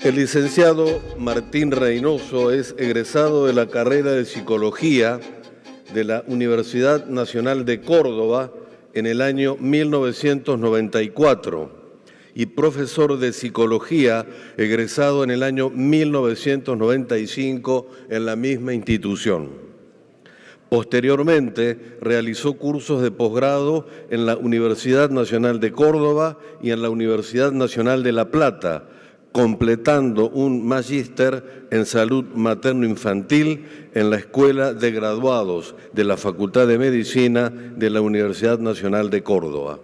El licenciado Martín Reynoso es egresado de la carrera de Psicología de la Universidad Nacional de Córdoba en el año 1994 y profesor de Psicología egresado en el año 1995 en la misma institución. Posteriormente, realizó cursos de posgrado en la Universidad Nacional de Córdoba y en la Universidad Nacional de La Plata, completando un magíster en salud materno-infantil en la Escuela de Graduados de la Facultad de Medicina de la Universidad Nacional de Córdoba.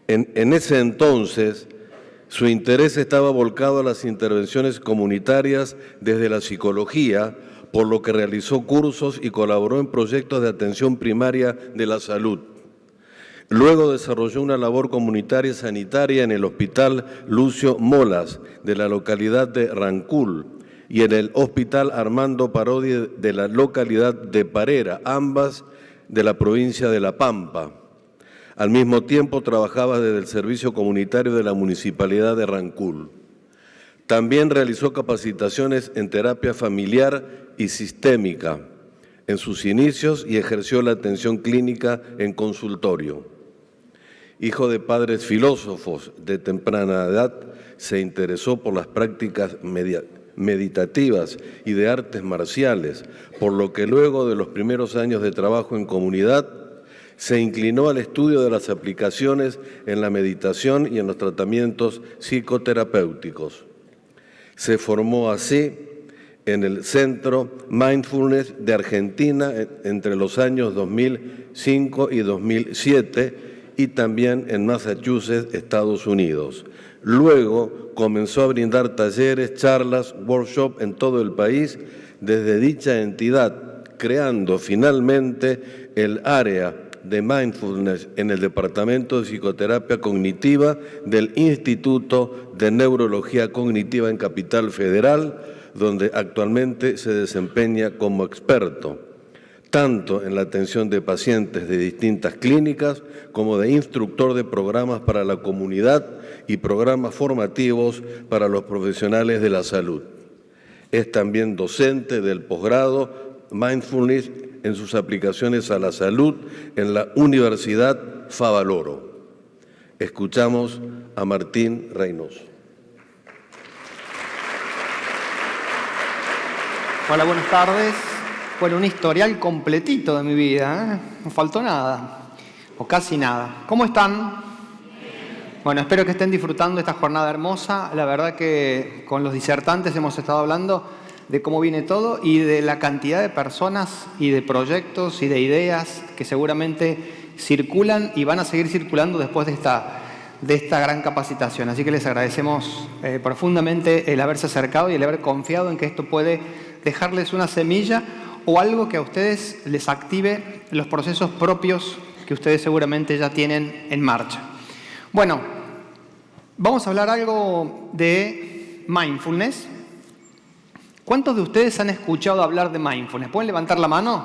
En ese entonces, su interés estaba volcado a las intervenciones comunitarias desde la psicología, por lo que realizó cursos y colaboró en proyectos de atención primaria de la salud. Luego desarrolló una labor comunitaria sanitaria en el Hospital Lucio Molas de la localidad de Rancul y en el Hospital Armando Parodi de la localidad de Parera, ambas de la provincia de La Pampa. Al mismo tiempo trabajaba desde el servicio comunitario de la Municipalidad de Rancul. También realizó capacitaciones en terapia familiar y sistémica en sus inicios y ejerció la atención clínica en consultorio. Hijo de padres filósofos de temprana edad, se interesó por las prácticas meditativas y de artes marciales, por lo que luego de los primeros años de trabajo en comunidad, se inclinó al estudio de las aplicaciones en la meditación y en los tratamientos psicoterapéuticos. Se formó así en el Centro Mindfulness de Argentina entre los años 2005 y 2007 y también en Massachusetts, Estados Unidos. Luego comenzó a brindar talleres, charlas, workshops en todo el país desde dicha entidad, creando finalmente el área de Mindfulness en el Departamento de Psicoterapia Cognitiva del Instituto de Neurología Cognitiva en Capital Federal, donde actualmente se desempeña como experto, tanto en la atención de pacientes de distintas clínicas como de instructor de programas para la comunidad y programas formativos para los profesionales de la salud. Es también docente del posgrado Mindfulness en sus aplicaciones a la salud en la Universidad Favaloro. Escuchamos a Martín Reynoso. Hola, buenas tardes. Bueno, un historial completito de mi vida, ¿eh? No faltó nada, o casi nada. ¿Cómo están? Bueno, espero que estén disfrutando esta jornada hermosa. La verdad que con los disertantes hemos estado hablando de cómo viene todo y de la cantidad de personas y de proyectos y de ideas que seguramente circulan y van a seguir circulando después de esta gran capacitación. Así que les agradecemos profundamente el haberse acercado y el haber confiado en que esto puede dejarles una semilla o algo que a ustedes les active los procesos propios que ustedes seguramente ya tienen en marcha. Bueno, vamos a hablar algo de mindfulness. ¿Cuántos de ustedes han escuchado hablar de mindfulness? ¿Pueden levantar la mano?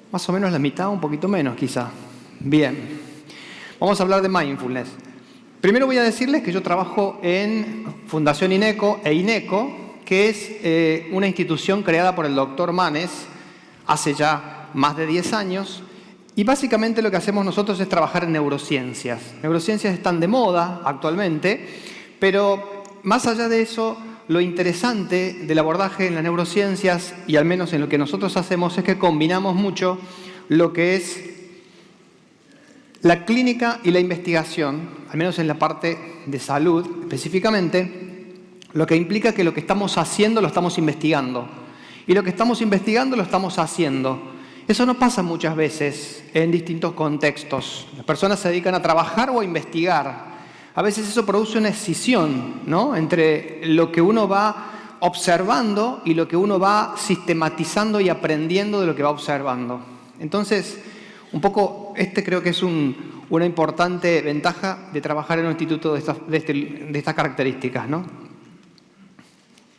Más o menos la mitad, un poquito menos quizá. Bien, vamos a hablar de mindfulness. Primero voy a decirles que yo trabajo en Fundación INECO e INECO, que es una institución creada por el doctor Manes hace ya más de 10 años. Y básicamente lo que hacemos nosotros es trabajar en neurociencias. Neurociencias están de moda actualmente, pero más allá de eso, lo interesante del abordaje en las neurociencias, y al menos en lo que nosotros hacemos, es que combinamos mucho lo que es la clínica y la investigación, al menos en la parte de salud específicamente, lo que implica que lo que estamos haciendo lo estamos investigando. Y lo que estamos investigando lo estamos haciendo. Eso no pasa muchas veces en distintos contextos. Las personas se dedican a trabajar o a investigar. A veces eso produce una escisión, ¿no?, entre lo que uno va observando y lo que uno va sistematizando y aprendiendo de lo que va observando. Entonces, un poco creo que es una importante ventaja de trabajar en un instituto de estas características, ¿no?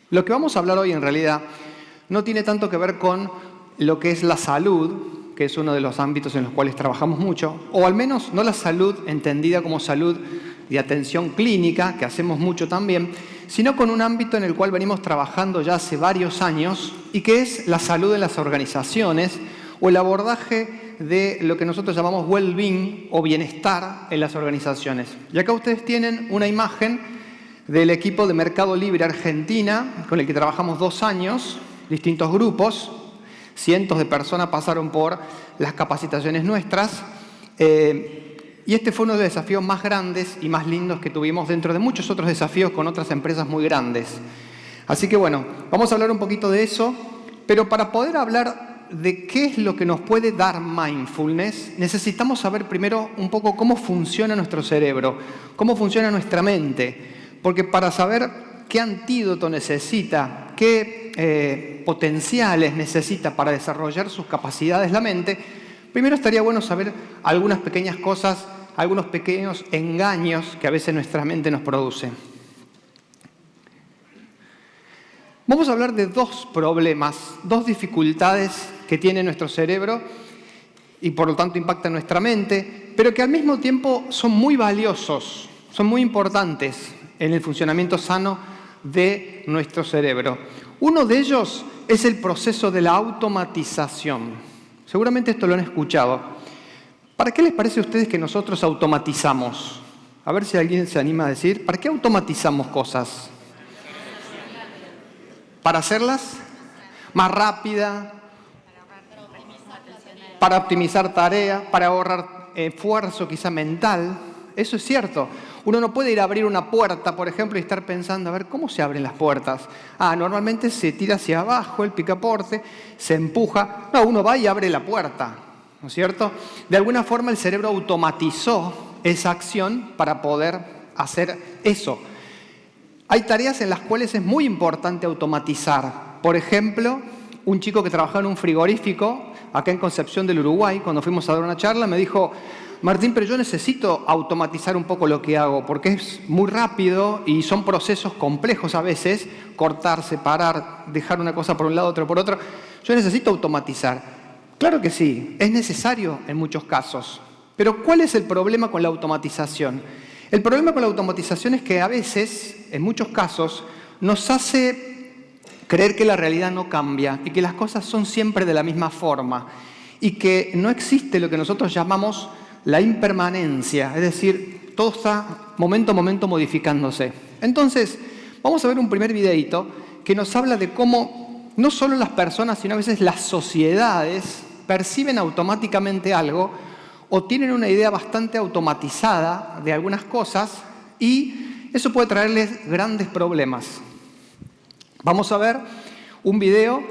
Lo que vamos a hablar hoy en realidad no tiene tanto que ver con lo que es la salud, que es uno de los ámbitos en los cuales trabajamos mucho, o al menos no la salud entendida como salud de atención clínica, que hacemos mucho también, sino con un ámbito en el cual venimos trabajando ya hace varios años y que es la salud en las organizaciones o el abordaje de lo que nosotros llamamos well-being o bienestar en las organizaciones. Y acá ustedes tienen una imagen del equipo de Mercado Libre Argentina, con el que trabajamos 2 años, distintos grupos, cientos de personas pasaron por las capacitaciones nuestras, y este fue uno de los desafíos más grandes y más lindos que tuvimos dentro de muchos otros desafíos con otras empresas muy grandes. Así que bueno, vamos a hablar un poquito de eso, pero para poder hablar de qué es lo que nos puede dar mindfulness, necesitamos saber primero un poco cómo funciona nuestro cerebro, cómo funciona nuestra mente, porque para saber qué antídoto necesita, qué potenciales necesita para desarrollar sus capacidades la mente, primero estaría bueno saber algunas pequeñas cosas, algunos pequeños engaños que a veces nuestra mente nos produce. Vamos a hablar de 2 problemas, 2 dificultades que tiene nuestro cerebro y por lo tanto impactan nuestra mente, pero que al mismo tiempo son muy valiosos, son muy importantes en el funcionamiento sano de nuestro cerebro. Uno de ellos es el proceso de la automatización. Seguramente esto lo han escuchado. ¿Para qué les parece a ustedes que nosotros automatizamos? A ver si alguien se anima a decir, ¿para qué automatizamos cosas? ¿Para hacerlas más rápida? Para optimizar tareas, para ahorrar esfuerzo quizá mental. Eso es cierto. Uno no puede ir a abrir una puerta, por ejemplo, y estar pensando, a ver, ¿cómo se abren las puertas? Normalmente se tira hacia abajo el picaporte, se empuja. No, uno va y abre la puerta, ¿no es cierto? De alguna forma el cerebro automatizó esa acción para poder hacer eso. Hay tareas en las cuales es muy importante automatizar. Por ejemplo, un chico que trabajaba en un frigorífico, acá en Concepción del Uruguay, cuando fuimos a dar una charla, me dijo, Martín, pero yo necesito automatizar un poco lo que hago, porque es muy rápido y son procesos complejos a veces, cortar, separar, dejar una cosa por un lado, otra por otro. Yo necesito automatizar. Claro que sí, es necesario en muchos casos. Pero ¿cuál es el problema con la automatización? El problema con la automatización es que a veces, en muchos casos, nos hace creer que la realidad no cambia y que las cosas son siempre de la misma forma y que no existe lo que nosotros llamamos la impermanencia, es decir, todo está momento a momento modificándose. Entonces, vamos a ver un primer videíto que nos habla de cómo no solo las personas, sino a veces las sociedades perciben automáticamente algo o tienen una idea bastante automatizada de algunas cosas y eso puede traerles grandes problemas. Vamos a ver un video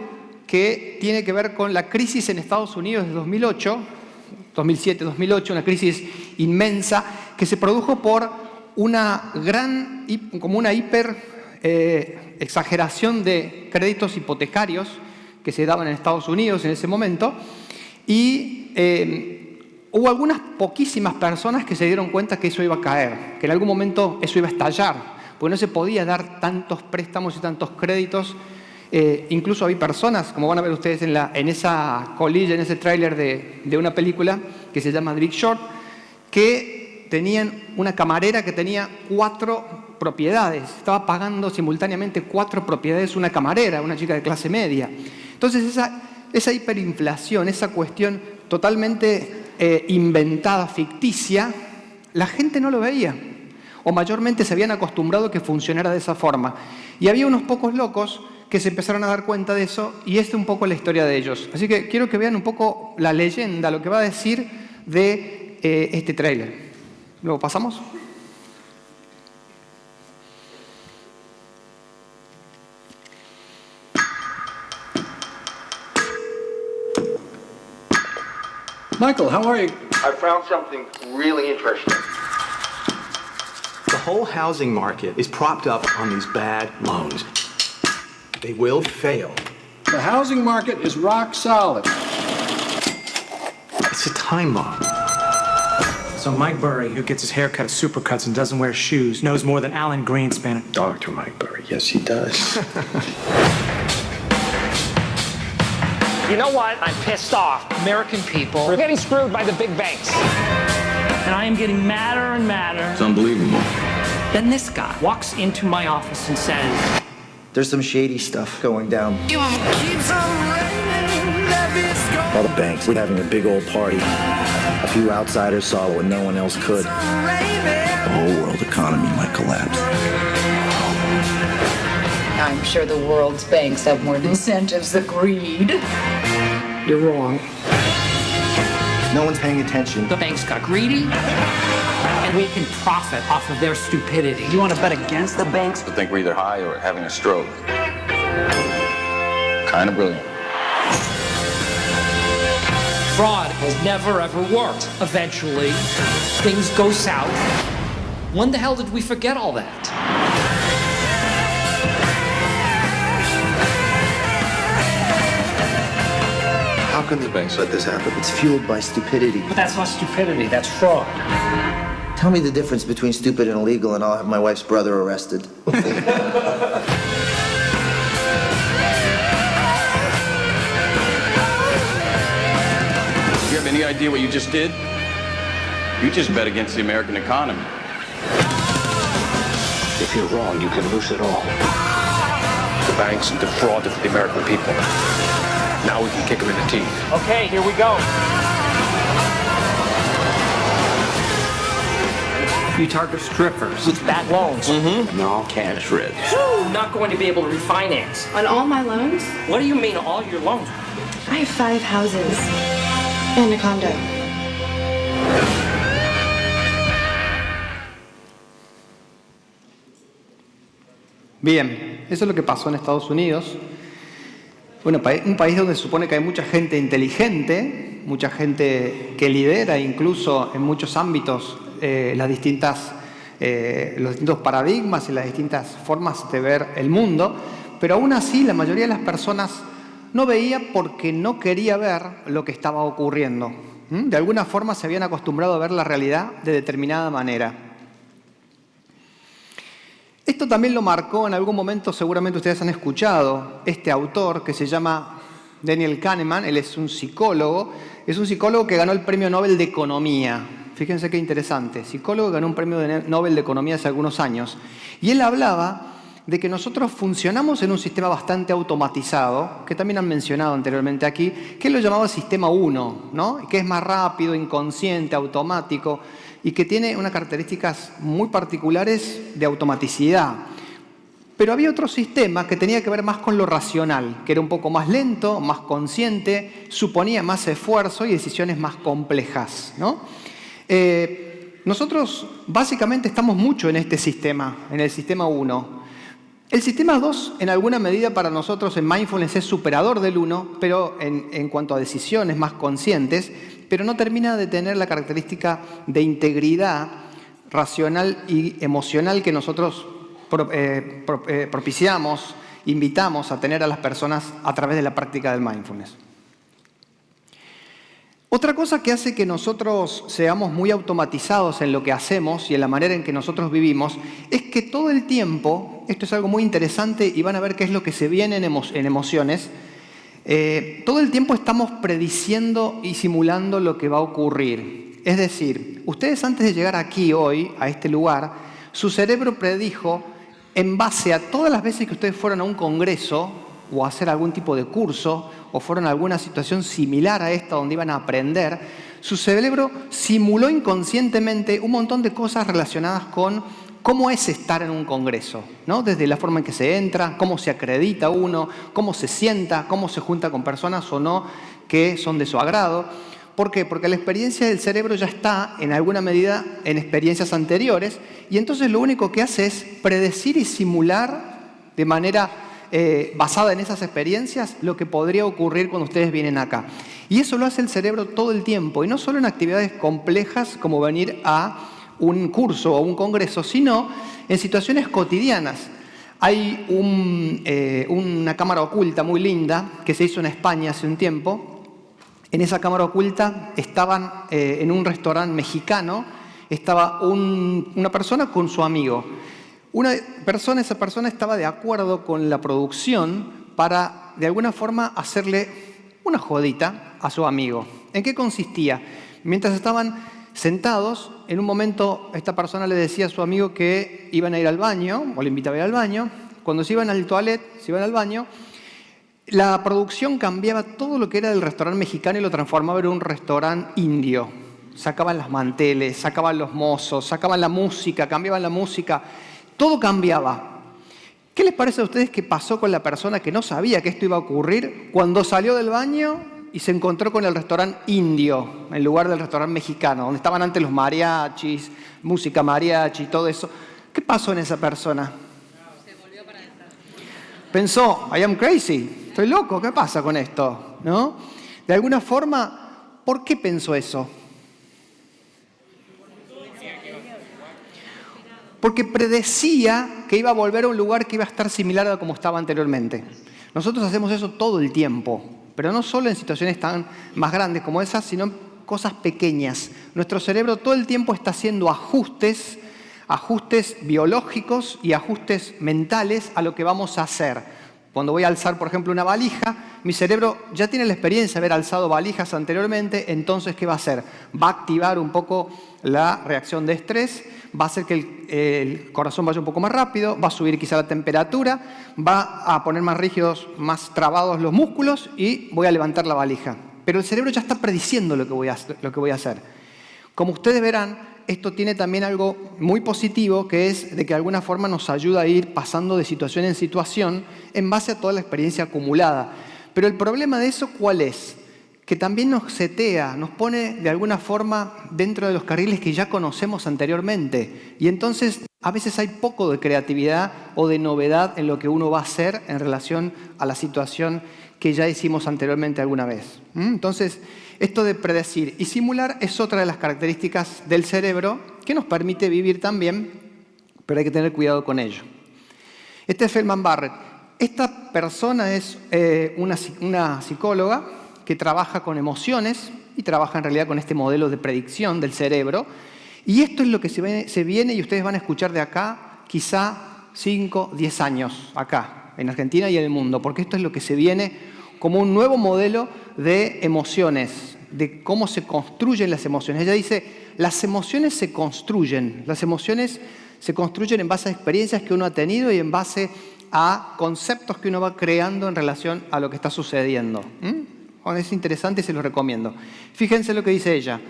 que tiene que ver con la crisis en Estados Unidos de 2007-2008, una crisis inmensa que se produjo por una gran, como una exageración de créditos hipotecarios que se daban en Estados Unidos en ese momento y hubo algunas poquísimas personas que se dieron cuenta que eso iba a caer, que en algún momento eso iba a estallar, porque no se podía dar tantos préstamos y tantos créditos. Incluso había personas, como van a ver ustedes en esa colilla, en ese tráiler de una película que se llama Big Short, que tenían una camarera que tenía 4 propiedades. Estaba pagando simultáneamente 4 propiedades una camarera, una chica de clase media. Entonces esa hiperinflación, esa cuestión totalmente inventada, ficticia, la gente no lo veía. O mayormente se habían acostumbrado a que funcionara de esa forma. Y había unos pocos locos que se empezaron a dar cuenta de eso, y esta es un poco la historia de ellos. Así que quiero que vean un poco la leyenda, lo que va a decir de este tráiler. ¿Luego pasamos? Michael, how are you? I found something really interesting. The whole housing market is propped up on these bad loans. They will fail. The housing market is rock solid. It's a time bomb. So Mike Burry, who gets his hair cut at Supercuts and doesn't wear shoes, knows more than Alan Greenspan. Dr. Mike Burry, yes he does. You know what? I'm pissed off. American people are getting screwed by the big banks. And I am getting madder and madder. It's unbelievable. Then this guy walks into my office and says, There's some shady stuff going down. All the banks were having a big old party. A few outsiders saw what no one else could. The whole world economy might collapse. I'm sure the world's banks have more incentives than greed. you're wrong. No one's paying attention. The banks got greedy, and we can profit off of their stupidity. You want to bet against the banks? I think we're either high or having a stroke. Kind of brilliant. Fraud has never ever worked. Eventually, things go south. When the hell did we forget all that? How can the banks let this happen? It's fueled by stupidity. But that's not stupidity, that's fraud. Tell me the difference between stupid and illegal, and I'll have my wife's brother arrested. You have any idea what you just did? You just bet against the American economy. If you're wrong, you can lose it all. The banks defrauded the American people. Now we can kick them in the teeth. Okay, here we go. You target strippers. With bad loans. And they're all cash rich. Not going to be able to refinance. On all my loans, What do you mean all your loans? I have 5 houses and a condo. Bien, eso es lo que pasó en Estados Unidos. Bueno, un país donde se supone que hay mucha gente inteligente, mucha gente que lidera incluso en muchos ámbitos los distintos paradigmas y las distintas formas de ver el mundo, pero aún así la mayoría de las personas no veía porque no quería ver lo que estaba ocurriendo. De alguna forma se habían acostumbrado a ver la realidad de determinada manera. Esto también lo marcó en algún momento, seguramente ustedes han escuchado, este autor que se llama Daniel Kahneman. Él es un psicólogo que ganó el Premio Nobel de Economía. Fíjense qué interesante, psicólogo que ganó un Premio Nobel de Economía hace algunos años. Y él hablaba de que nosotros funcionamos en un sistema bastante automatizado, que también han mencionado anteriormente aquí, que él lo llamaba Sistema 1, ¿no? Que es más rápido, inconsciente, automático, y que tiene unas características muy particulares de automaticidad. Pero había otro sistema que tenía que ver más con lo racional, que era un poco más lento, más consciente, suponía más esfuerzo y decisiones más complejas, ¿no? Nosotros básicamente estamos mucho en este sistema, en el sistema 1. El sistema 2, en alguna medida para nosotros en mindfulness es superador del 1, pero en cuanto a decisiones más conscientes, pero no termina de tener la característica de integridad racional y emocional que nosotros propiciamos, invitamos a tener a las personas a través de la práctica del mindfulness. Otra cosa que hace que nosotros seamos muy automatizados en lo que hacemos y en la manera en que nosotros vivimos es que todo el tiempo, esto es algo muy interesante y van a ver qué es lo que se viene en emociones, todo el tiempo estamos prediciendo y simulando lo que va a ocurrir. Es decir, ustedes antes de llegar aquí hoy, a este lugar, su cerebro predijo, en base a todas las veces que ustedes fueron a un congreso o a hacer algún tipo de curso o fueron a alguna situación similar a esta donde iban a aprender, su cerebro simuló inconscientemente un montón de cosas relacionadas con cómo es estar en un congreso, ¿no? Desde la forma en que se entra, cómo se acredita uno, cómo se sienta, cómo se junta con personas o no que son de su agrado. ¿Por qué? Porque la experiencia del cerebro ya está, en alguna medida, en experiencias anteriores, y entonces lo único que hace es predecir y simular de manera basada en esas experiencias lo que podría ocurrir cuando ustedes vienen acá. Y eso lo hace el cerebro todo el tiempo, y no solo en actividades complejas como venir a un curso o un congreso, sino en situaciones cotidianas. Hay una cámara oculta muy linda que se hizo en España hace un tiempo. En esa cámara oculta estaban en un restaurante mexicano, estaba una persona con su amigo. Esa persona estaba de acuerdo con la producción para, de alguna forma, hacerle una jodita a su amigo. ¿En qué consistía? Mientras estaban sentados, en un momento esta persona le decía a su amigo que iban a ir al baño, o le invitaba a ir al baño. Cuando se iban al toilet, se iban al baño, la producción cambiaba todo lo que era del restaurante mexicano y lo transformaba en un restaurante indio. Sacaban las manteles, sacaban los mozos, sacaban la música, cambiaban la música. Todo cambiaba. ¿Qué les parece a ustedes que pasó con la persona que no sabía que esto iba a ocurrir cuando salió del baño y se encontró con el restaurante indio en lugar del restaurante mexicano, donde estaban antes los mariachis, música mariachi, todo eso? ¿Qué pasó en esa persona? Se volvió para adentro. Pensó, I am crazy. Estoy loco, ¿qué pasa con esto? ¿No? De alguna forma, ¿por qué pensó eso? Porque predecía que iba a volver a un lugar que iba a estar similar a como estaba anteriormente. Nosotros hacemos eso todo el tiempo, pero no solo en situaciones tan más grandes como esas, sino en cosas pequeñas. Nuestro cerebro todo el tiempo está haciendo ajustes biológicos y ajustes mentales a lo que vamos a hacer. Cuando voy a alzar, por ejemplo, una valija, mi cerebro ya tiene la experiencia de haber alzado valijas anteriormente, entonces, ¿qué va a hacer? Va a activar un poco la reacción de estrés, va a hacer que el corazón vaya un poco más rápido, va a subir quizá la temperatura, va a poner más rígidos, más trabados los músculos y voy a levantar la valija. Pero el cerebro ya está prediciendo lo que voy a hacer. Como ustedes verán, esto tiene también algo muy positivo, que es de que de alguna forma nos ayuda a ir pasando de situación en situación en base a toda la experiencia acumulada. Pero el problema de eso, ¿cuál es? Que también nos setea, nos pone de alguna forma dentro de los carriles que ya conocemos anteriormente. Y entonces a veces hay poco de creatividad o de novedad en lo que uno va a hacer en relación a la situación que ya hicimos anteriormente alguna vez. Entonces, esto de predecir y simular es otra de las características del cerebro que nos permite vivir también, pero hay que tener cuidado con ello. Este es Feldman Barrett. Esta persona es una psicóloga que trabaja con emociones y trabaja en realidad con este modelo de predicción del cerebro. Y esto es lo que se viene y ustedes van a escuchar de acá quizá 5, 10 años acá, en Argentina y en el mundo, porque esto es lo que se viene como un nuevo modelo de emociones, de cómo se construyen las emociones. Ella dice, las emociones se construyen en base a experiencias que uno ha tenido y en base a conceptos que uno va creando en relación a lo que está sucediendo. Bueno, es interesante y se los recomiendo. Fíjense lo que dice ella,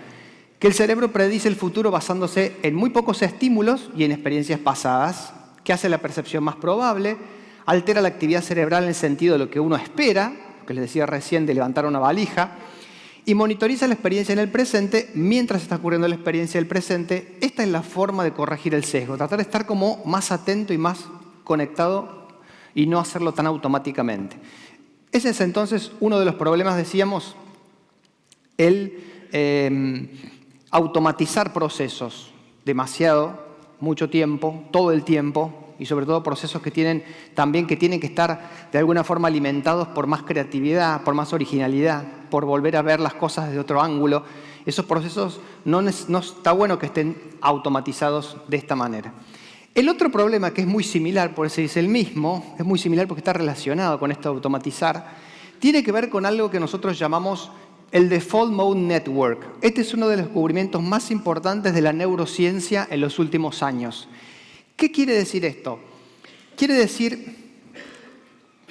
que el cerebro predice el futuro basándose en muy pocos estímulos y en experiencias pasadas, que hace la percepción más probable, altera la actividad cerebral en el sentido de lo que uno espera, que les decía recién de levantar una valija, y monitoriza la experiencia en el presente mientras está ocurriendo la experiencia del presente. Esta es la forma de corregir el sesgo, tratar de estar como más atento y más conectado y no hacerlo tan automáticamente. Ese es entonces uno de los problemas, decíamos, el automatizar procesos demasiado, mucho tiempo, todo el tiempo, y sobre todo procesos que tienen que estar de alguna forma alimentados por más creatividad, por más originalidad, por volver a ver las cosas desde otro ángulo. Esos procesos no está bueno que estén automatizados de esta manera. El otro problema, que es muy similar, por eso dice el mismo, es muy similar porque está relacionado con esto de automatizar, tiene que ver con algo que nosotros llamamos el Default Mode Network. Este es uno de los descubrimientos más importantes de la neurociencia en los últimos años. ¿Qué quiere decir esto? Quiere decir,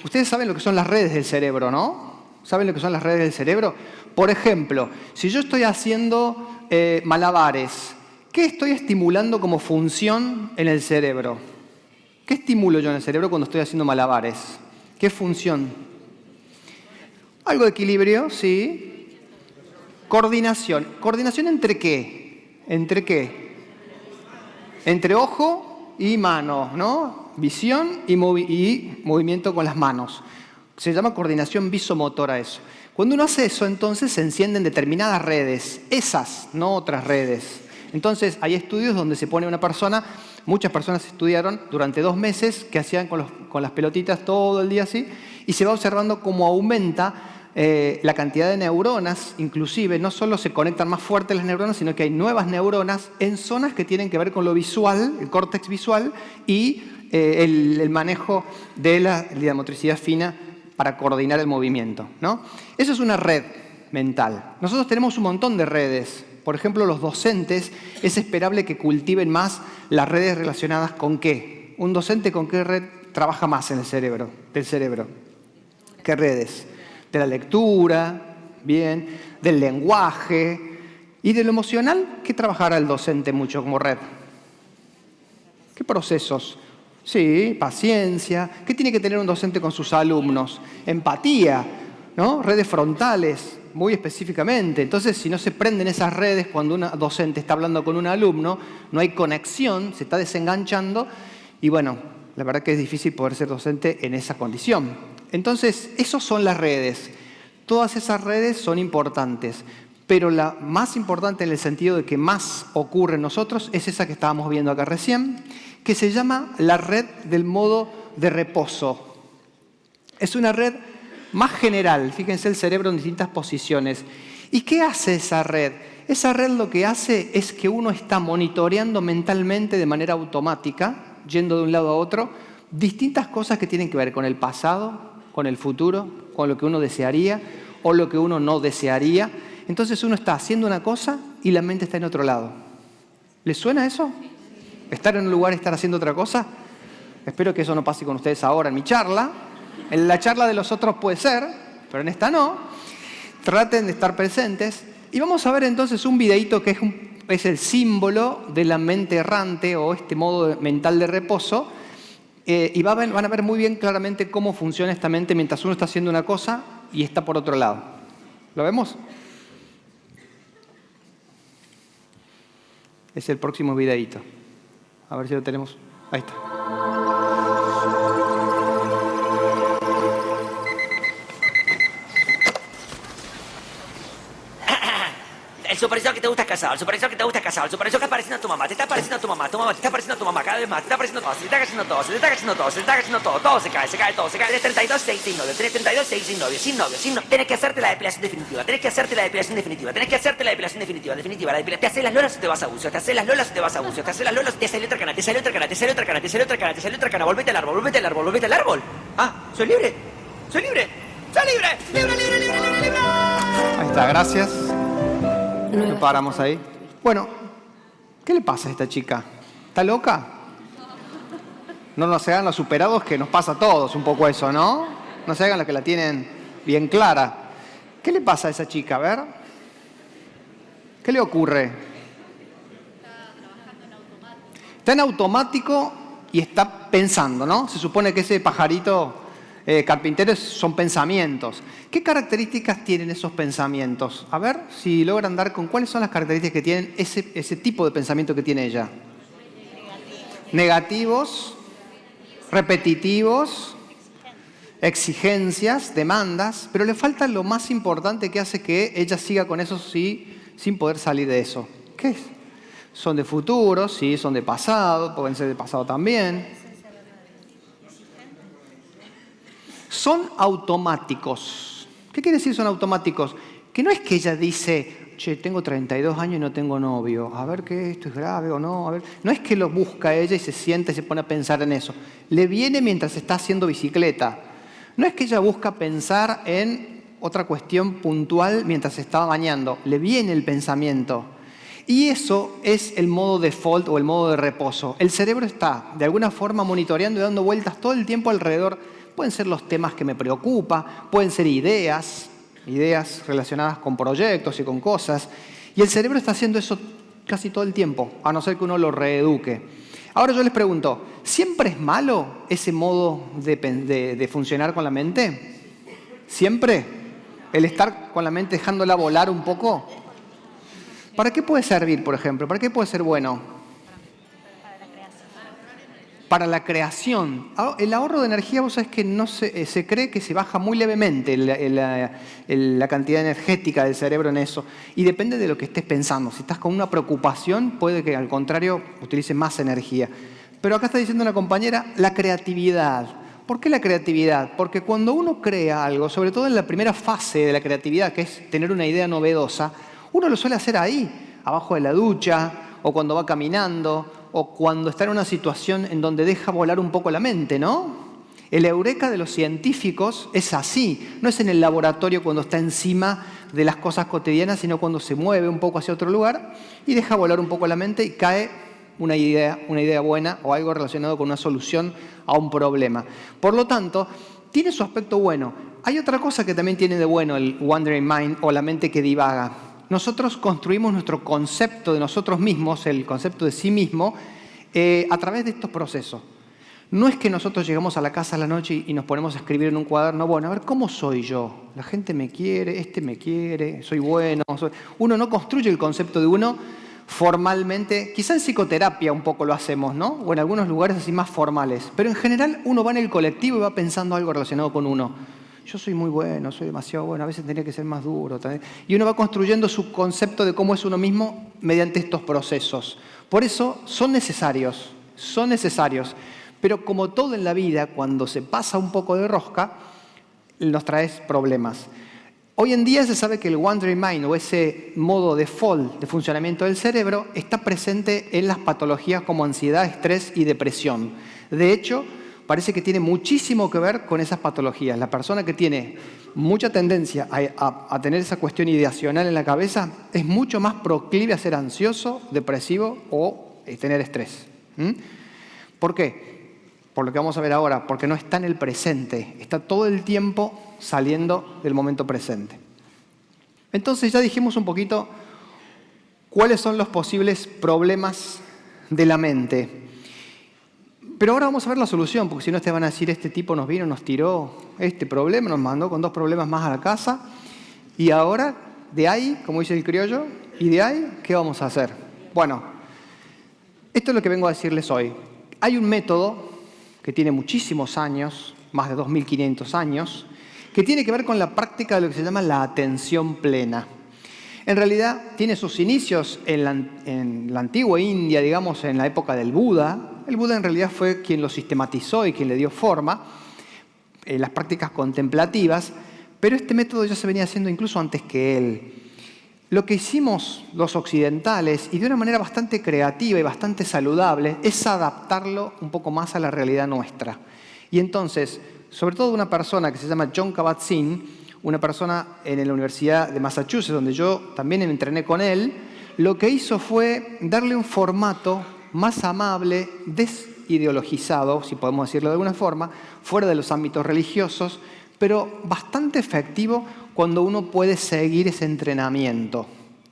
ustedes saben lo que son las redes del cerebro, ¿no? ¿Saben lo que son las redes del cerebro? Por ejemplo, si yo estoy haciendo malabares, ¿qué estoy estimulando como función en el cerebro? ¿Qué estimulo yo en el cerebro cuando estoy haciendo malabares? ¿Qué función? Algo de equilibrio, sí. Coordinación. ¿Coordinación entre qué? ¿Entre qué? Entre ojo y mano, ¿no? Visión y movimiento con las manos. Se llama coordinación visomotora eso. Cuando uno hace eso, entonces se encienden determinadas redes. Esas, no otras redes. Entonces, hay estudios donde se pone una persona, muchas personas estudiaron durante 2 meses, que hacían con las pelotitas todo el día así, y se va observando cómo aumenta la cantidad de neuronas, inclusive no solo se conectan más fuertes las neuronas, sino que hay nuevas neuronas en zonas que tienen que ver con lo visual, el córtex visual, y el manejo de la motricidad fina para coordinar el movimiento, ¿no? Eso es una red mental. Nosotros tenemos un montón de redes, Por ejemplo, los docentes es esperable que cultiven más las redes relacionadas con qué. ¿Un docente con qué red trabaja más en el cerebro, del cerebro? ¿Qué redes? De la lectura, bien, del lenguaje y de lo emocional. ¿Qué trabajará el docente mucho como red? ¿Qué procesos? Sí, paciencia. ¿Qué tiene que tener un docente con sus alumnos? Empatía, ¿no? Redes frontales, muy específicamente. Entonces, si no se prenden esas redes cuando un docente está hablando con un alumno, no hay conexión, se está desenganchando y bueno, la verdad que es difícil poder ser docente en esa condición. Entonces, esas son las redes. Todas esas redes son importantes, pero la más importante en el sentido de que más ocurre en nosotros es esa que estábamos viendo acá recién, que se llama la red del modo de reposo. Es una red más general, fíjense el cerebro en distintas posiciones. ¿Y qué hace esa red? Esa red lo que hace es que uno está monitoreando mentalmente de manera automática, yendo de un lado a otro, distintas cosas que tienen que ver con el pasado, con el futuro, con lo que uno desearía o lo que uno no desearía. Entonces uno está haciendo una cosa y la mente está en otro lado. ¿Les suena eso? ¿Estar en un lugar y estar haciendo otra cosa? Espero que eso no pase con ustedes ahora en mi charla. En la charla de los otros puede ser, pero en esta no. Traten de estar presentes. Y vamos a ver entonces un videíto que es el símbolo de la mente errante o este modo mental de reposo. Y van a ver muy bien claramente cómo funciona esta mente mientras uno está haciendo una cosa y está por otro lado. ¿Lo vemos? Es el próximo videíto. A ver si lo tenemos. Ahí está. El supervisor que te gusta es casado, el supervisor que te gusta es casado, el supervisor que está pareciendo a tu mamá, te está pareciendo a tu mamá, tu mamá te está pareciendo a tu mamá, cada vez más, te está pareciendo todo, se te está cayendo todo, se te está cayendo todo, se te está cayendo todo, todo se cae todo, se cae. Tenés 32, 6 sin novio, tenés 32, 6 sin novio, sin novio. Tenés que hacerte la depilación definitiva, tenés que hacerte la depilación definitiva, la depilación. Te haces las lolas o te vas a bucio, te haces las lolas o te vas a bucio, te haces las lolas, te sale otra cana, te sale otra cana, te sale otra cana, te sale otra cana, te sale otra cana, volvete al árbol, volvete al árbol, volvete al árbol. Ah, soy libre, soy libre, soy libre, libre. Ahí está, gracias. Lo paramos ahí. Bueno, ¿qué le pasa a esta chica? ¿Está loca? No nos hagan los superados, que nos pasa a todos un poco eso, ¿no? No se hagan los que la tienen bien clara. ¿Qué le pasa a esa chica? A ver. ¿Qué le ocurre? Está en automático y está pensando, ¿no? Se supone que ese pajarito carpintero son pensamientos. ¿Qué características tienen esos pensamientos? A ver si logran dar con cuáles son las características que tienen ese tipo de pensamiento que tiene ella. Negativos, repetitivos, exigencias, demandas, pero le falta lo más importante que hace que ella siga con eso sin poder salir de eso. ¿Qué es? Son de futuro, sí, son de pasado, pueden ser de pasado también. Son automáticos. ¿Qué quiere decir son automáticos? Que no es que ella dice, che, tengo 32 años y no tengo novio, a ver qué, esto es grave o no, a ver. No es que lo busca ella y se sienta y se pone a pensar en eso. Le viene mientras está haciendo bicicleta. No es que ella busca pensar en otra cuestión puntual mientras se está bañando. Le viene el pensamiento. Y eso es el modo default o el modo de reposo. El cerebro está de alguna forma monitoreando y dando vueltas todo el tiempo alrededor. Pueden ser los temas que me preocupan, pueden ser ideas relacionadas con proyectos y con cosas. Y el cerebro está haciendo eso casi todo el tiempo, a no ser que uno lo reeduque. Ahora yo les pregunto, ¿siempre es malo ese modo de funcionar con la mente? ¿Siempre? ¿El estar con la mente dejándola volar un poco? ¿Para qué puede servir, por ejemplo? ¿Para qué puede ser bueno? Para la creación. El ahorro de energía, vos sabés que no se cree que se baja muy levemente la cantidad energética del cerebro en eso. Y depende de lo que estés pensando. Si estás con una preocupación, puede que al contrario utilices más energía. Pero acá está diciendo una compañera, la creatividad. ¿Por qué la creatividad? Porque cuando uno crea algo, sobre todo en la primera fase de la creatividad, que es tener una idea novedosa, uno lo suele hacer ahí, abajo de la ducha, o cuando va caminando, o cuando está en una situación en donde deja volar un poco la mente, ¿no? El eureka de los científicos es así, no es en el laboratorio cuando está encima de las cosas cotidianas, sino cuando se mueve un poco hacia otro lugar y deja volar un poco la mente y cae una idea buena o algo relacionado con una solución a un problema. Por lo tanto, tiene su aspecto bueno. Hay otra cosa que también tiene de bueno el wandering mind o la mente que divaga. Nosotros construimos nuestro concepto de nosotros mismos, el concepto de sí mismo, a través de estos procesos. No es que nosotros llegamos a la casa a la noche y nos ponemos a escribir en un cuaderno, bueno, a ver, ¿cómo soy yo? La gente me quiere, me quiere, soy bueno. Uno no construye el concepto de uno formalmente, quizá en psicoterapia un poco lo hacemos, ¿no? O en algunos lugares así más formales. Pero en general uno va en el colectivo y va pensando algo relacionado con uno. Yo soy muy bueno, soy demasiado bueno, a veces tendría que ser más duro. Y uno va construyendo su concepto de cómo es uno mismo mediante estos procesos. Por eso son necesarios. Pero como todo en la vida, cuando se pasa un poco de rosca, nos trae problemas. Hoy en día se sabe que el wandering mind o ese modo default de funcionamiento del cerebro está presente en las patologías como ansiedad, estrés y depresión. De hecho, parece que tiene muchísimo que ver con esas patologías. La persona que tiene mucha tendencia a tener esa cuestión ideacional en la cabeza es mucho más proclive a ser ansioso, depresivo o tener estrés. ¿Por qué? Por lo que vamos a ver ahora, porque no está en el presente, está todo el tiempo saliendo del momento presente. Entonces ya dijimos un poquito cuáles son los posibles problemas de la mente. Pero ahora vamos a ver la solución, porque si no te van a decir, este tipo nos vino, nos tiró este problema, nos mandó con 2 problemas más a la casa, y ahora, de ahí, como dice el criollo, y de ahí, ¿qué vamos a hacer? Bueno, esto es lo que vengo a decirles hoy. Hay un método que tiene muchísimos años, más de 2.500 años, que tiene que ver con la práctica de lo que se llama la atención plena. En realidad tiene sus inicios en la antigua India, digamos, en la época del Buda. El Buda en realidad fue quien lo sistematizó y quien le dio forma, las prácticas contemplativas, pero este método ya se venía haciendo incluso antes que él. Lo que hicimos los occidentales, y de una manera bastante creativa y bastante saludable, es adaptarlo un poco más a la realidad nuestra. Y entonces, sobre todo una persona que se llama Jon Kabat-Zinn, una persona en la Universidad de Massachusetts, donde yo también me entrené con él, lo que hizo fue darle un formato más amable, desideologizado, si podemos decirlo de alguna forma, fuera de los ámbitos religiosos, pero bastante efectivo cuando uno puede seguir ese entrenamiento.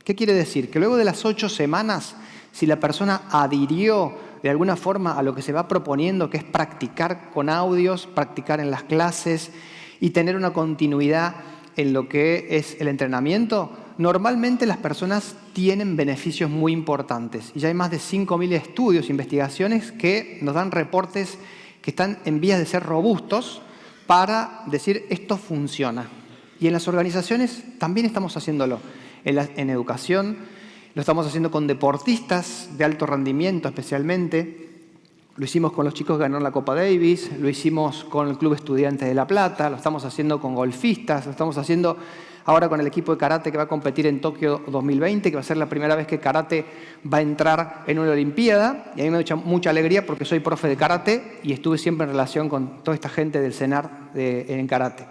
¿Qué quiere decir? Que luego de las 8 semanas, si la persona adhirió de alguna forma a lo que se va proponiendo, que es practicar con audios, practicar en las clases y tener una continuidad en lo que es el entrenamiento, normalmente las personas tienen beneficios muy importantes. Y ya hay más de 5.000 estudios, investigaciones que nos dan reportes que están en vías de ser robustos para decir esto funciona. Y en las organizaciones también estamos haciéndolo. En educación lo estamos haciendo con deportistas de alto rendimiento especialmente. Lo hicimos con los chicos que ganaron la Copa Davis, lo hicimos con el Club Estudiantes de La Plata, lo estamos haciendo con golfistas, lo estamos haciendo ahora con el equipo de karate que va a competir en Tokio 2020, que va a ser la primera vez que karate va a entrar en una olimpiada. Y a mí me da mucha alegría porque soy profe de karate y estuve siempre en relación con toda esta gente del CENAR en karate.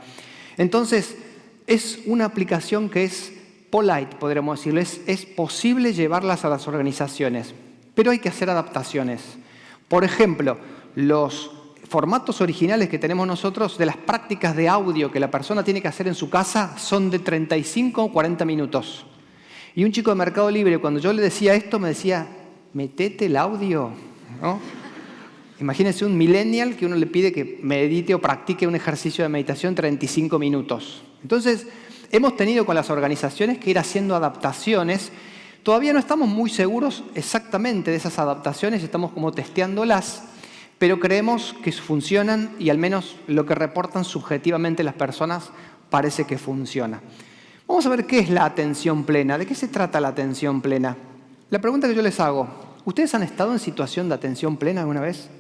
Entonces, es una aplicación que es polite, podríamos decirlo. Es posible llevarlas a las organizaciones, pero hay que hacer adaptaciones. Por ejemplo, los formatos originales que tenemos nosotros de las prácticas de audio que la persona tiene que hacer en su casa son de 35 o 40 minutos. Y un chico de Mercado Libre, cuando yo le decía esto, me decía, metete el audio, ¿no? Imagínense un millennial que uno le pide que medite o practique un ejercicio de meditación 35 minutos. Entonces, hemos tenido con las organizaciones que ir haciendo adaptaciones. Todavía no estamos muy seguros exactamente de esas adaptaciones, estamos como testeándolas, pero creemos que funcionan y al menos lo que reportan subjetivamente las personas parece que funciona. Vamos a ver qué es la atención plena. ¿De qué se trata la atención plena? La pregunta que yo les hago, ¿ustedes han estado en situación de atención plena alguna vez?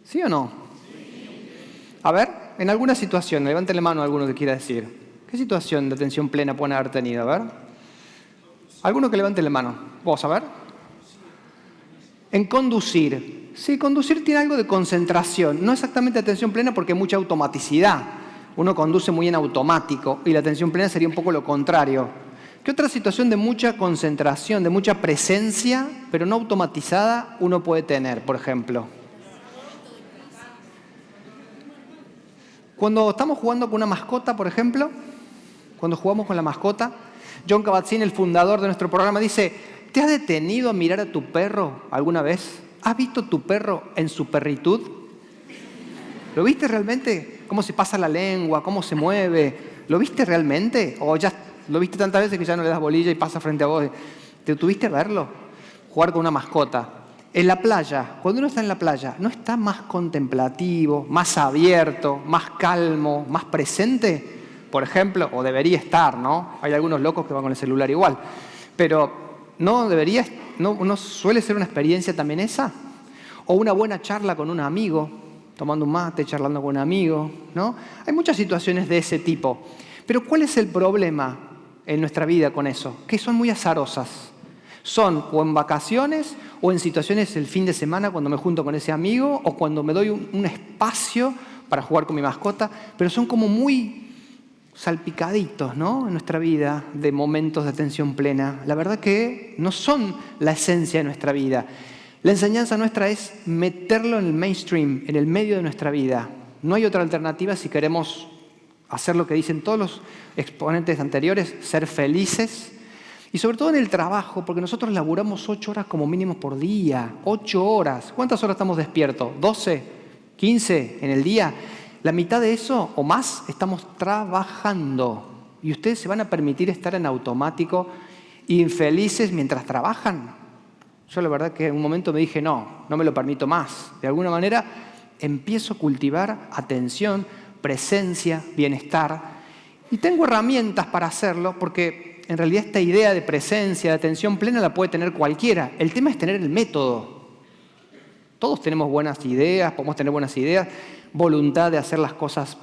¿Sí o no? A ver, en alguna situación, levanten la mano alguno que quiera decir. ¿Qué situación de atención plena pueden haber tenido? A ver. ¿Alguno que levante la mano? ¿Vos, a ver? En conducir. Sí, conducir tiene algo de concentración. No exactamente atención plena porque hay mucha automaticidad. Uno conduce muy en automático y la atención plena sería un poco lo contrario. ¿Qué otra situación de mucha concentración, de mucha presencia, pero no automatizada, uno puede tener, por ejemplo? Cuando estamos jugando con una mascota, por ejemplo, cuando jugamos con la mascota, John Kabat-Zinn, el fundador de nuestro programa, dice: ¿te has detenido a mirar a tu perro alguna vez? ¿Has visto tu perro en su perritud? ¿Lo viste realmente? ¿Cómo se pasa la lengua? ¿Cómo se mueve? ¿Lo viste realmente? ¿O ya lo viste tantas veces que ya no le das bolilla y pasa frente a vos? ¿Te tuviste a verlo? Jugar con una mascota. En la playa, cuando uno está en la playa, ¿no está más contemplativo, más abierto, más calmo, más presente? Por ejemplo, o debería estar, ¿no? Hay algunos locos que van con el celular igual. Pero ¿no debería, no suele ser una experiencia también esa? O una buena charla con un amigo, tomando un mate, charlando con un amigo, ¿no? Hay muchas situaciones de ese tipo. Pero ¿cuál es el problema en nuestra vida con eso? Que son muy azarosas. Son o en vacaciones o en situaciones el fin de semana cuando me junto con ese amigo o cuando me doy un espacio para jugar con mi mascota, pero son como muy salpicaditos, ¿no? En nuestra vida de momentos de atención plena. La verdad que no son la esencia de nuestra vida. La enseñanza nuestra es meterlo en el mainstream, en el medio de nuestra vida. No hay otra alternativa si queremos hacer lo que dicen todos los exponentes anteriores, ser felices. Y sobre todo en el trabajo, porque nosotros laburamos 8 horas como mínimo por día. 8 horas. ¿Cuántas horas estamos despiertos? ¿12? ¿15 en el día? La mitad de eso o más estamos trabajando. Y ustedes se van a permitir estar en automático, infelices mientras trabajan. Yo la verdad que en un momento me dije, no me lo permito más. De alguna manera empiezo a cultivar atención, presencia, bienestar. Y tengo herramientas para hacerlo porque en realidad esta idea de presencia, de atención plena la puede tener cualquiera. El tema es tener el método. Todos tenemos buenas ideas, podemos tener buenas ideas, voluntad de hacer las cosas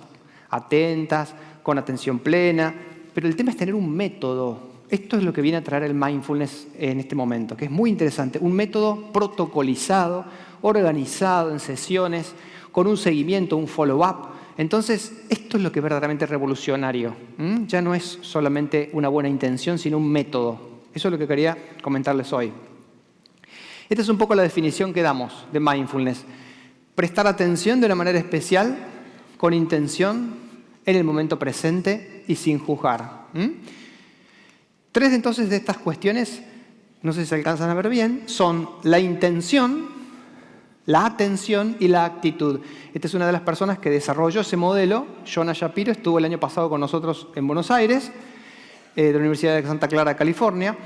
atentas, con atención plena, pero el tema es tener un método. Esto es lo que viene a traer el mindfulness en este momento, que es muy interesante. Un método protocolizado, organizado en sesiones, con un seguimiento, un follow-up. Entonces, esto es lo que es verdaderamente revolucionario. Ya no es solamente una buena intención, sino un método. Eso es lo que quería comentarles hoy. Esta es un poco la definición que damos de mindfulness. Prestar atención de una manera especial, con intención, en el momento presente y sin juzgar. 3 entonces de estas cuestiones, no sé si se alcanzan a ver bien, son la intención, la atención y la actitud. Esta es una de las personas que desarrolló ese modelo. Jonah Shapiro estuvo el año pasado con nosotros en Buenos Aires, de la Universidad de Santa Clara, California.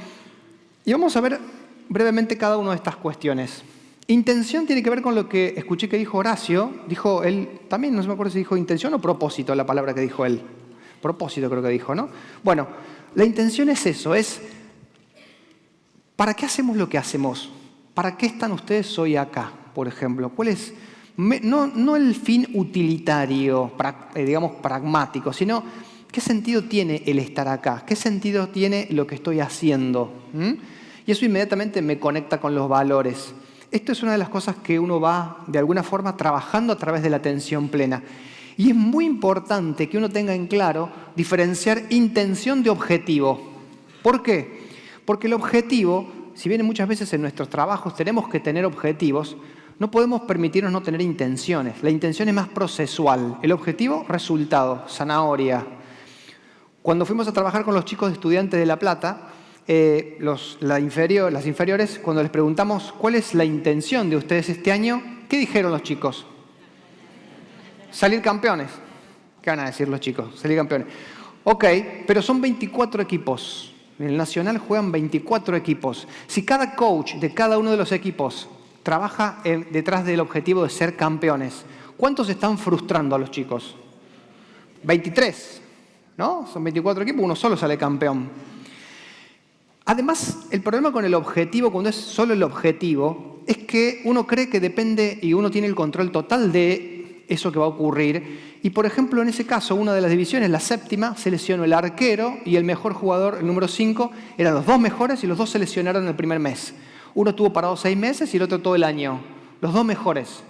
Y vamos a ver brevemente cada una de estas cuestiones. Intención tiene que ver con lo que escuché que dijo Horacio. Dijo él, también no me acuerdo si dijo intención o propósito, la palabra que dijo él. Propósito creo que dijo, ¿no? Bueno, la intención es eso, es ¿para qué hacemos lo que hacemos? ¿Para qué están ustedes hoy acá, por ejemplo? ¿Cuál es? No el fin utilitario, digamos pragmático, sino ¿qué sentido tiene el estar acá? ¿Qué sentido tiene lo que estoy haciendo? Y eso inmediatamente me conecta con los valores. Esto es una de las cosas que uno va, de alguna forma, trabajando a través de la atención plena. Y es muy importante que uno tenga en claro diferenciar intención de objetivo. ¿Por qué? Porque el objetivo, si bien muchas veces en nuestros trabajos tenemos que tener objetivos, no podemos permitirnos no tener intenciones. La intención es más procesual. El objetivo, resultado, zanahoria. Cuando fuimos a trabajar con los chicos de Estudiantes de La Plata, las inferiores, cuando les preguntamos cuál es la intención de ustedes este año, ¿qué dijeron los chicos? Salir campeones. ¿Qué van a decir los chicos? Salir campeones. Ok, pero son 24 equipos. En el Nacional juegan 24 equipos. Si cada coach de cada uno de los equipos trabaja detrás del objetivo de ser campeones, ¿cuántos están frustrando a los chicos? 23, ¿no? Son 24 equipos, uno solo sale campeón. Además, el problema con el objetivo, cuando es solo el objetivo, es que uno cree que depende y uno tiene el control total de eso que va a ocurrir. Y, por ejemplo, en ese caso, una de las divisiones, la séptima, se lesionó el arquero y el mejor jugador, el número 5, eran los 2 mejores y los 2 se lesionaron en el primer mes. Uno estuvo parado 6 meses y el otro todo el año. los dos mejores.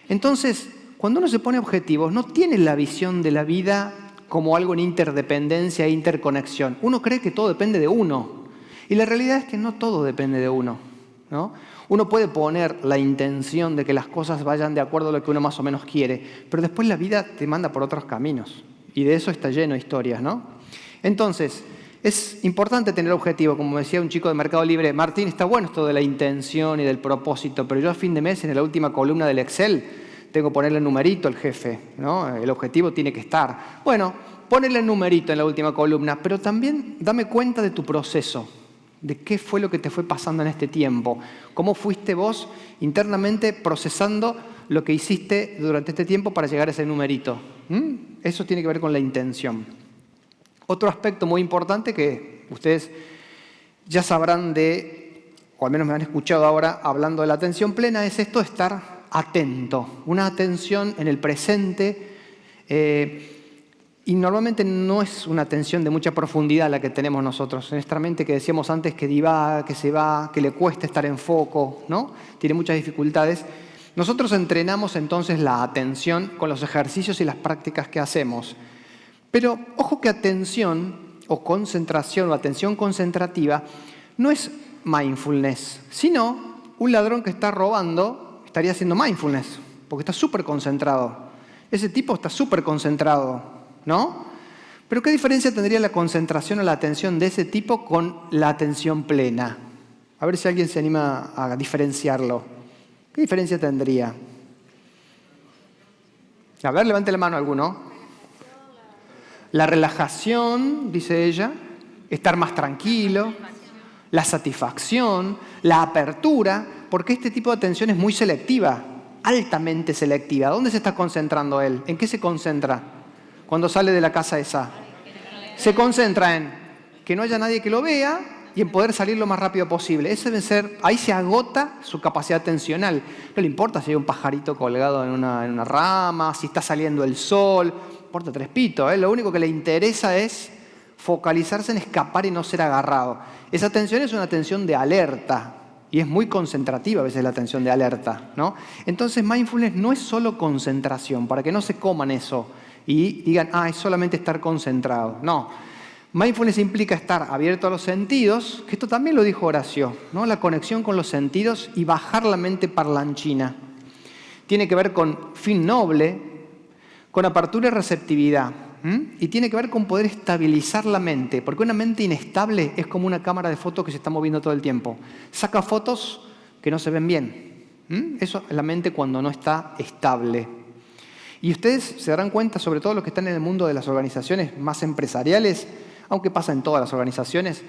Entonces, cuando uno se pone objetivos, no tiene la visión de la vida como algo en interdependencia e interconexión. Uno cree que todo depende de uno. Y la realidad es que no todo depende de uno, ¿no? Uno puede poner la intención de que las cosas vayan de acuerdo a lo que uno más o menos quiere, pero después la vida te manda por otros caminos. Y de eso está lleno de historias, ¿no? Entonces, es importante tener objetivo. Como decía un chico de Mercado Libre, Martín, está bueno esto de la intención y del propósito, pero yo a fin de mes, en la última columna del Excel, tengo que ponerle numerito al jefe, ¿no? El objetivo tiene que estar. Bueno, ponele el numerito en la última columna, pero también dame cuenta de tu proceso, de qué fue lo que te fue pasando en este tiempo, cómo fuiste vos internamente procesando lo que hiciste durante este tiempo para llegar a ese numerito. Eso tiene que ver con la intención. Otro aspecto muy importante que ustedes ya sabrán o al menos me han escuchado ahora hablando de la atención plena, es esto de estar atento, una atención en el presente, y normalmente no es una atención de mucha profundidad la que tenemos nosotros. En nuestra mente, que decíamos antes, que divaga, que se va, que le cuesta estar en foco, ¿no? Tiene muchas dificultades. Nosotros entrenamos entonces la atención con los ejercicios y las prácticas que hacemos. Pero ojo que atención o concentración o atención concentrativa no es mindfulness, sino un ladrón que está robando estaría haciendo mindfulness, porque está súper concentrado. Ese tipo está súper concentrado, ¿no? Pero ¿qué diferencia tendría la concentración o la atención de ese tipo con la atención plena? A ver si alguien se anima a diferenciarlo. ¿Qué diferencia tendría? A ver, levante la mano alguno. La relajación, dice ella, estar más tranquilo, la satisfacción, la apertura, porque este tipo de atención es muy selectiva, altamente selectiva. ¿Dónde se está concentrando él? ¿En qué se concentra cuando sale de la casa esa? Se concentra en que no haya nadie que lo vea y en poder salir lo más rápido posible. Ese debe ser, ahí se agota su capacidad atencional. No le importa si hay un pajarito colgado en una rama, si está saliendo el sol, importa tres pitos, ¿eh? Lo único que le interesa es focalizarse en escapar y no ser agarrado. Esa atención es una atención de alerta y es muy concentrativa a veces la atención de alerta, ¿no? Entonces mindfulness no es solo concentración, para que no se coman eso y digan, es solamente estar concentrado. No, mindfulness implica estar abierto a los sentidos, que esto también lo dijo Horacio, ¿no? La conexión con los sentidos y bajar la mente parlanchina. Tiene que ver con fin noble, con apertura y receptividad. Y tiene que ver con poder estabilizar la mente, porque una mente inestable es como una cámara de fotos que se está moviendo todo el tiempo. Saca fotos que no se ven bien. Eso es la mente cuando no está estable. Y ustedes se darán cuenta, sobre todo los que están en el mundo de las organizaciones más empresariales, aunque pasa en todas las organizaciones,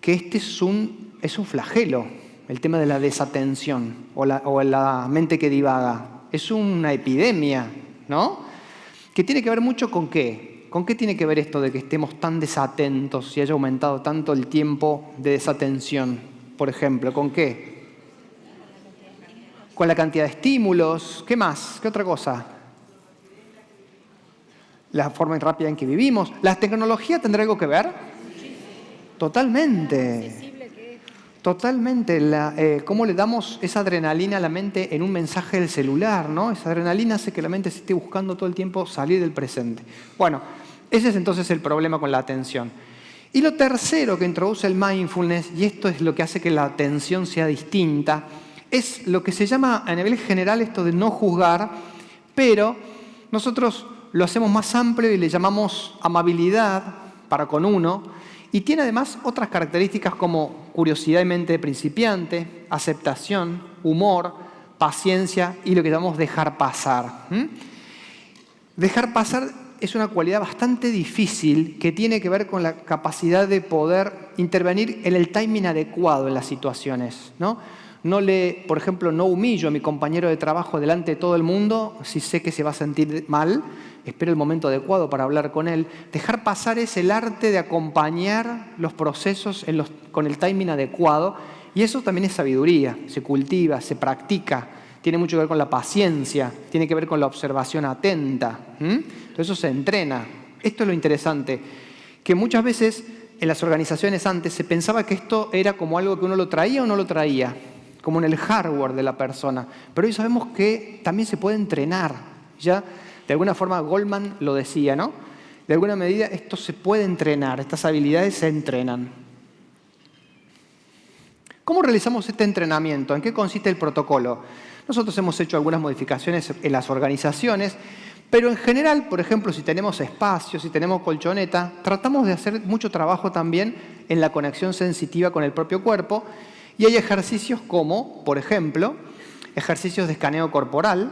que este es un flagelo, el tema de la desatención o la mente que divaga. Es una epidemia, ¿no? Que tiene que ver mucho con qué. ¿Con qué tiene que ver esto de que estemos tan desatentos y haya aumentado tanto el tiempo de desatención? Por ejemplo, ¿con qué? Con la cantidad de estímulos. ¿Qué más? ¿Qué otra cosa? La forma rápida en que vivimos. ¿La tecnología tendrá algo que ver? Totalmente. Totalmente. ¿Cómo le damos esa adrenalina a la mente en un mensaje del celular, ¿no? Esa adrenalina hace que la mente se esté buscando todo el tiempo salir del presente. Bueno, ese es entonces el problema con la atención. Y lo tercero que introduce el mindfulness, y esto es lo que hace que la atención sea distinta, es lo que se llama a nivel general esto de no juzgar, pero nosotros lo hacemos más amplio y le llamamos amabilidad para con uno. Y tiene además otras características como curiosidad y mente de principiante, aceptación, humor, paciencia y lo que llamamos dejar pasar. Dejar pasar es una cualidad bastante difícil que tiene que ver con la capacidad de poder intervenir en el timing adecuado en las situaciones, ¿no? Por ejemplo, no humillo a mi compañero de trabajo delante de todo el mundo si sé que se va a sentir mal. Espero el momento adecuado para hablar con él. Dejar pasar es el arte de acompañar los procesos con el timing adecuado. Y eso también es sabiduría. Se cultiva, se practica. Tiene mucho que ver con la paciencia. Tiene que ver con la observación atenta. Entonces eso se entrena. Esto es lo interesante. Que muchas veces en las organizaciones antes se pensaba que esto era como algo que uno lo traía o no lo traía. como en el hardware de la persona. Pero hoy sabemos que también se puede entrenar. Ya, de alguna forma, Goldman lo decía, ¿no? De alguna medida esto se puede entrenar, estas habilidades se entrenan. ¿Cómo realizamos este entrenamiento? ¿En qué consiste el protocolo? Nosotros hemos hecho algunas modificaciones en las organizaciones, pero en general, por ejemplo, si tenemos espacio, si tenemos colchoneta, tratamos de hacer mucho trabajo también en la conexión sensitiva con el propio cuerpo, y hay ejercicios como, por ejemplo, ejercicios de escaneo corporal,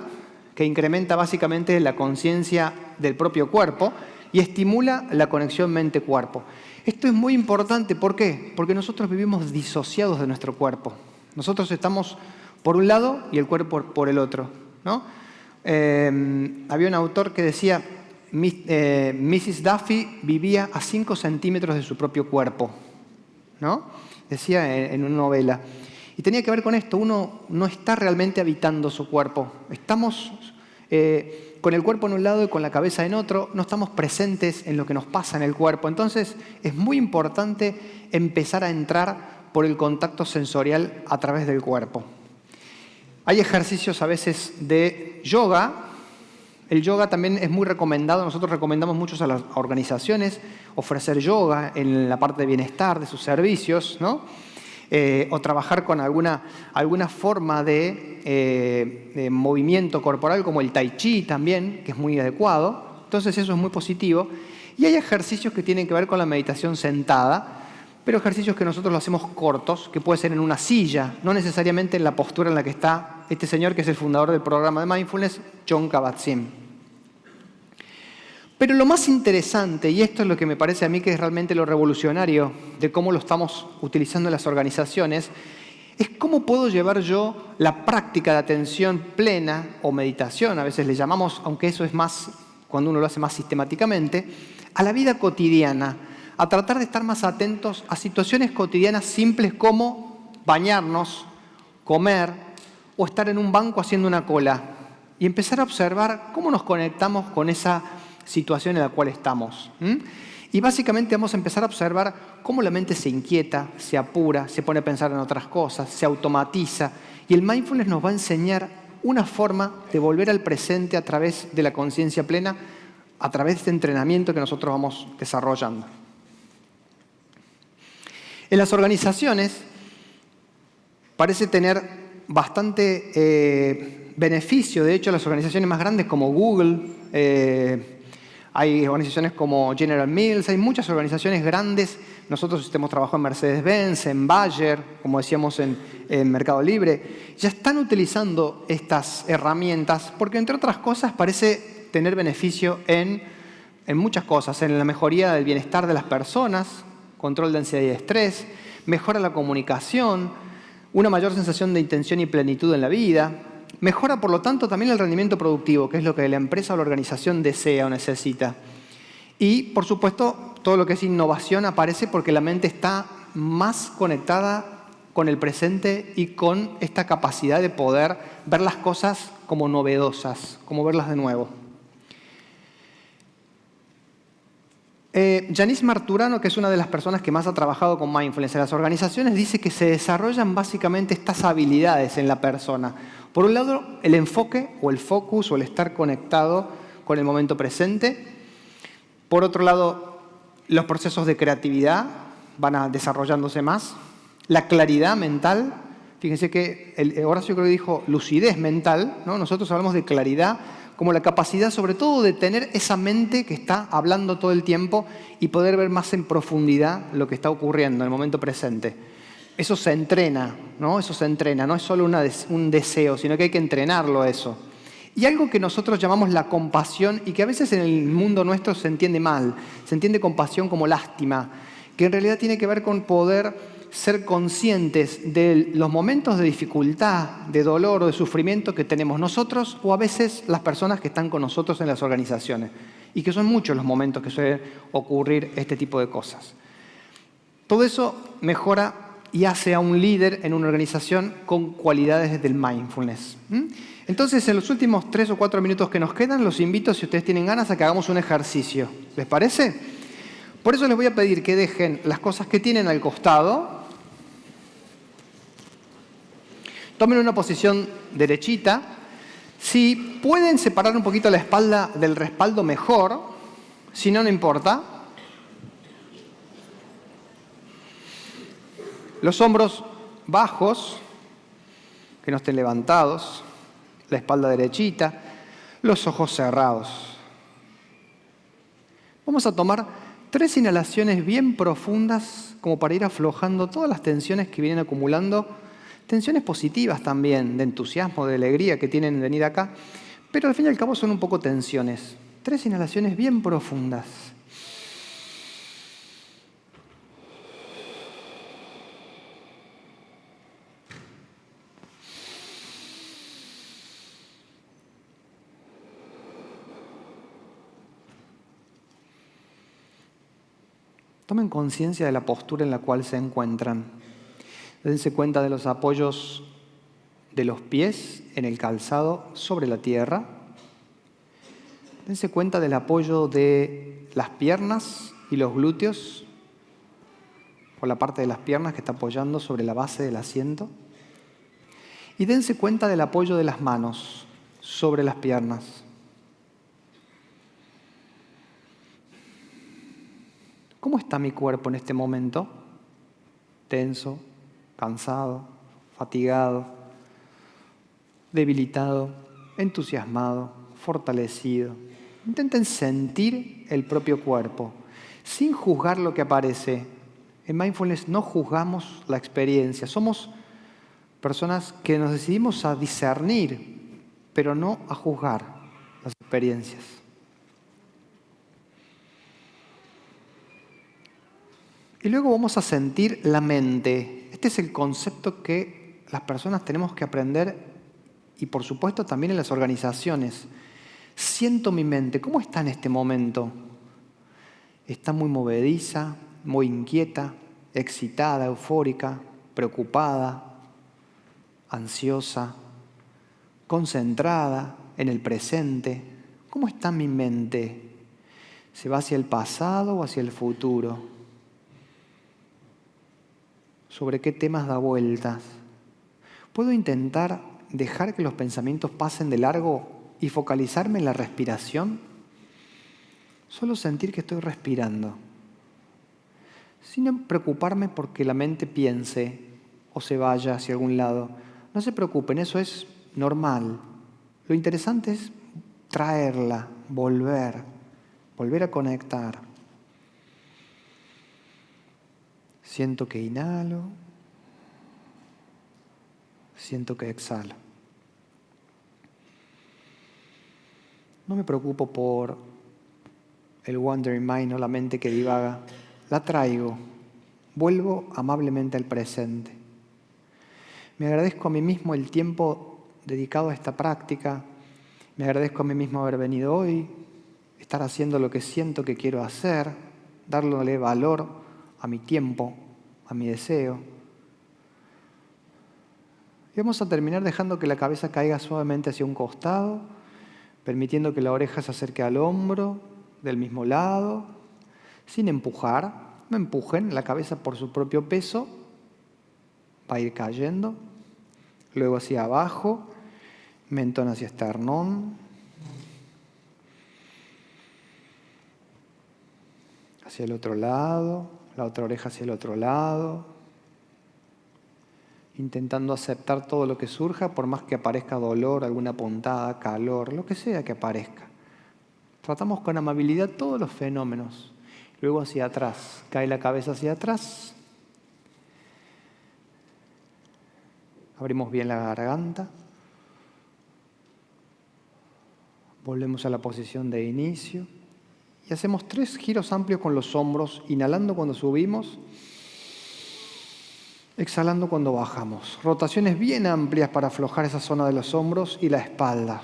que incrementa básicamente la conciencia del propio cuerpo y estimula la conexión mente-cuerpo. Esto es muy importante, ¿por qué? Porque nosotros vivimos disociados de nuestro cuerpo. Nosotros estamos por un lado y el cuerpo por el otro, ¿no? Había un autor que decía, Mrs. Duffy vivía a 5 centímetros de su propio cuerpo, ¿no? Decía en una novela. Y tenía que ver con esto, uno no está realmente habitando su cuerpo. Estamos con el cuerpo en un lado y con la cabeza en otro, no estamos presentes en lo que nos pasa en el cuerpo. Entonces es muy importante empezar a entrar por el contacto sensorial a través del cuerpo. Hay ejercicios a veces de yoga. El yoga también es muy recomendado. Nosotros recomendamos mucho a las organizaciones ofrecer yoga en la parte de bienestar de sus servicios, ¿no? O trabajar con alguna forma de movimiento corporal como el tai chi también, que es muy adecuado. Entonces eso es muy positivo. Y hay ejercicios que tienen que ver con la meditación sentada, pero ejercicios que nosotros lo hacemos cortos, que puede ser en una silla, no necesariamente en la postura en la que está este señor, que es el fundador del programa de Mindfulness, Jon Kabat-Zinn. Pero lo más interesante, y esto es lo que me parece a mí que es realmente lo revolucionario de cómo lo estamos utilizando en las organizaciones, es cómo puedo llevar yo la práctica de atención plena o meditación, a veces le llamamos, aunque eso es más cuando uno lo hace más sistemáticamente, a la vida cotidiana, a tratar de estar más atentos a situaciones cotidianas simples como bañarnos, comer o estar en un banco haciendo una cola y empezar a observar cómo nos conectamos con esa situación en la cual estamos. Y básicamente vamos a empezar a observar cómo la mente se inquieta, se apura, se pone a pensar en otras cosas, se automatiza. Y el mindfulness nos va a enseñar una forma de volver al presente a través de la conciencia plena, a través de este entrenamiento que nosotros vamos desarrollando. En las organizaciones parece tener bastante beneficio. De hecho, las organizaciones más grandes como Google, hay organizaciones como General Mills, hay muchas organizaciones grandes. Nosotros hemos trabajado en Mercedes-Benz, en Bayer, como decíamos en Mercado Libre. Ya están utilizando estas herramientas porque, entre otras cosas, parece tener beneficio en muchas cosas. En la mejoría del bienestar de las personas, control de ansiedad y estrés, mejora la comunicación, una mayor sensación de intención y plenitud en la vida. Mejora, por lo tanto, también el rendimiento productivo, que es lo que la empresa o la organización desea o necesita. Y, por supuesto, todo lo que es innovación aparece porque la mente está más conectada con el presente y con esta capacidad de poder ver las cosas como novedosas, como verlas de nuevo. Yanis Marturano, que es una de las personas que más ha trabajado con mindfulness en las organizaciones, dice que se desarrollan básicamente estas habilidades en la persona. Por un lado, el enfoque o el focus o el estar conectado con el momento presente. Por otro lado, los procesos de creatividad van desarrollándose más. La claridad mental. Fíjense que Horacio creo que dijo lucidez mental, ¿no? Nosotros hablamos de claridad como la capacidad sobre todo de tener esa mente que está hablando todo el tiempo y poder ver más en profundidad lo que está ocurriendo en el momento presente. Eso se entrena, ¿no? Eso se entrena, no es solo un deseo, sino que hay que entrenarlo eso. Y algo que nosotros llamamos la compasión y que a veces en el mundo nuestro se entiende mal, se entiende compasión como lástima, que en realidad tiene que ver con poder ser conscientes de los momentos de dificultad, de dolor o de sufrimiento que tenemos nosotros o a veces las personas que están con nosotros en las organizaciones. Y que son muchos los momentos que suelen ocurrir este tipo de cosas. Todo eso mejora y hace a un líder en una organización con cualidades del mindfulness. Entonces, en los últimos 3 o 4 minutos que nos quedan, los invito, si ustedes tienen ganas, a que hagamos un ejercicio. ¿Les parece? Por eso les voy a pedir que dejen las cosas que tienen al costado. Tomen una posición derechita. Si pueden separar un poquito la espalda del respaldo, mejor. Si no, no importa. Los hombros bajos, que no estén levantados. La espalda derechita. Los ojos cerrados. Vamos a tomar 3 inhalaciones bien profundas como para ir aflojando todas las tensiones que vienen acumulando, tensiones positivas también, de entusiasmo, de alegría que tienen en venir acá, pero al fin y al cabo son un poco tensiones. 3 inhalaciones bien profundas. Tomen conciencia de la postura en la cual se encuentran. Dense cuenta de los apoyos de los pies en el calzado sobre la tierra. Dense cuenta del apoyo de las piernas y los glúteos, por la parte de las piernas que está apoyando sobre la base del asiento. Y dense cuenta del apoyo de las manos sobre las piernas. ¿Cómo está mi cuerpo en este momento? Tenso, cansado, fatigado, debilitado, entusiasmado, fortalecido. Intenten sentir el propio cuerpo, sin juzgar lo que aparece. En Mindfulness no juzgamos la experiencia. Somos personas que nos decidimos a discernir, pero no a juzgar las experiencias. Y luego vamos a sentir la mente. Este es el concepto que las personas tenemos que aprender y por supuesto también en las organizaciones. Siento mi mente. ¿Cómo está en este momento? ¿Está muy movediza, muy inquieta, excitada, eufórica, preocupada, ansiosa, concentrada en el presente? ¿Cómo está mi mente? ¿Se va hacia el pasado o hacia el futuro? ¿Sobre qué temas da vueltas? ¿Puedo intentar dejar que los pensamientos pasen de largo y focalizarme en la respiración? Solo sentir que estoy respirando, sin preocuparme porque la mente piense o se vaya hacia algún lado. No se preocupen, eso es normal. Lo interesante es traerla, volver a conectar. Siento que inhalo, siento que exhalo. No me preocupo por el wandering mind o la mente que divaga. La traigo, vuelvo amablemente al presente. Me agradezco a mí mismo el tiempo dedicado a esta práctica. Me agradezco a mí mismo haber venido hoy, estar haciendo lo que siento que quiero hacer, darle valor a mi tiempo, a mi deseo. Y vamos a terminar dejando que la cabeza caiga suavemente hacia un costado, permitiendo que la oreja se acerque al hombro del mismo lado, sin empujar. No empujen, la cabeza por su propio peso va a ir cayendo. Luego hacia abajo, mentón hacia esternón. Hacia el otro lado, la otra oreja hacia el otro lado. Intentando aceptar todo lo que surja, por más que aparezca dolor, alguna puntada, calor, lo que sea que aparezca. Tratamos con amabilidad todos los fenómenos. Luego hacia atrás, cae la cabeza hacia atrás. Abrimos bien la garganta. Volvemos a la posición de inicio. Y hacemos 3 giros amplios con los hombros, inhalando cuando subimos, exhalando cuando bajamos. Rotaciones bien amplias para aflojar esa zona de los hombros y la espalda.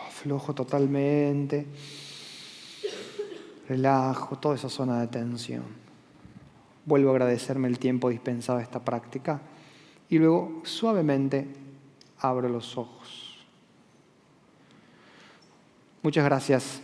Aflojo totalmente. Relajo toda esa zona de tensión. Vuelvo a agradecerme el tiempo dispensado a esta práctica y luego suavemente abro los ojos. Muchas gracias.